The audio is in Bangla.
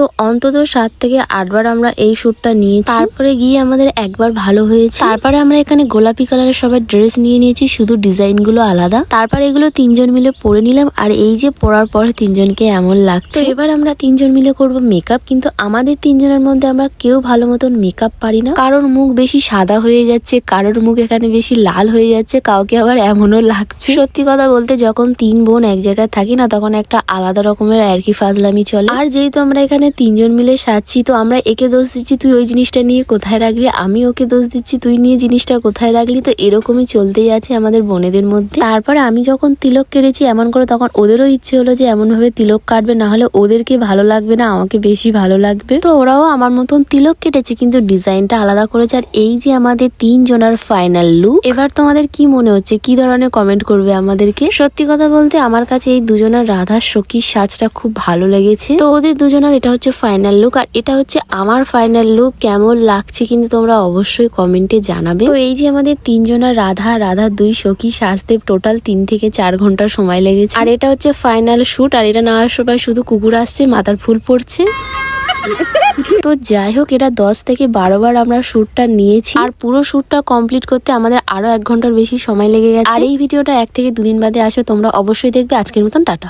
তো অন্তত 7 থেকে 8 বার আমরা এই শ্যুটটা নিয়েছি। তারপরে গিয়ে আমাদের একবার ভালো হয়েছে। তারপরে আমরা এখানে গোলাপি কালারের সবাই ড্রেস নিয়ে নিয়েছি, শুধু ডিজাইন গুলো আলাদা। তারপরে এগুলো 3 জন মিলে পরে নিলাম। আর এই যে পরার পরে 3 জনকে এমন লাগছে। এবার আমরা 3 জন মিলে করব মেকআপ। কিন্তু আমাদের 3 জনের মধ্যে আমরা কেউ ভালো মতন মেকআপ পারি না। কারোর মুখ বেশি সাদা হয়ে যাচ্ছে, কারোর মুখ এখানে বেশি লাল হয়ে যাচ্ছে, কাউকে আবার এমনও লাগছে। সত্যি কথা বলতে যখন 3 বোন এক জায়গায় থাকি না, তখন একটা আলাদা রকমের আর কি ফাজলামি চলে। আর যেহেতু আমরা এখানে 3 জন মিলে সাজছি, তো আমরা একে দোষ দিচ্ছি তুই ওই জিনিসটা নিয়ে কোথায় রাখলি, আমি ওকে দোষ দিচ্ছি তুই নিয়ে জিনিসটা কোথায় রাখলি। তো এরকমই চলতেই আছে আমাদের বোনেদের মধ্যে। তারপরে আমি যখন তিলক কেটেছি এমন করে, তখন ওদেরও ইচ্ছে হলো যে এমন ভাবে তিলক কাটবে, না হলে ওদেরকে ভালো লাগবে না, আমাকে বেশি ভালো লাগবে। তো ওরাও আমার মতন তিলক কেটেছে, কিন্তু ডিজাইনটা আলাদা করেছে। আর এই যে আমাদের 3 জনের ফাইনাল লুক। এবার তোমাদের কি মনে হচ্ছে, কি ধরনের কমেন্ট করবে আমাদেরকে? সত্যি কথা বলতে আমার কাছে এই দুজনের রাধা সখীর সাজটা খুব ভালো লেগেছে। তো ওদের দুজনের এটা হচ্ছে ফাইনাল লুক, আর এটা হচ্ছে আমার ফাইনাল লুক। কেমন লাগছে কিন্তু তোমরা অবশ্যই কমেন্টে জানাবে। তো এই যে আমাদের 3 জনের রাধা 2 সখী সাজতে টোটাল 3 থেকে 4 ঘন্টা সময় লেগেছে। আর এটা হচ্ছে ফাইনাল শুট। আর এটা নেওয়ার সময় শুধু কুকুর আসছে, মাথার ফুল পড়ছে। তো যাই হোক, এটা 10 থেকে 12 বার আমরা শ্যুটটা নিয়েছি। আর পুরো শ্যুটটা কমপ্লিট করতে আমাদের আরো 1 ঘন্টার বেশি সময় লেগে গেছে। আর এই ভিডিওটা 1 থেকে 2 দিন বাদে আসবে, তোমরা অবশ্যই দেখবে। আজকের মতন টাটা।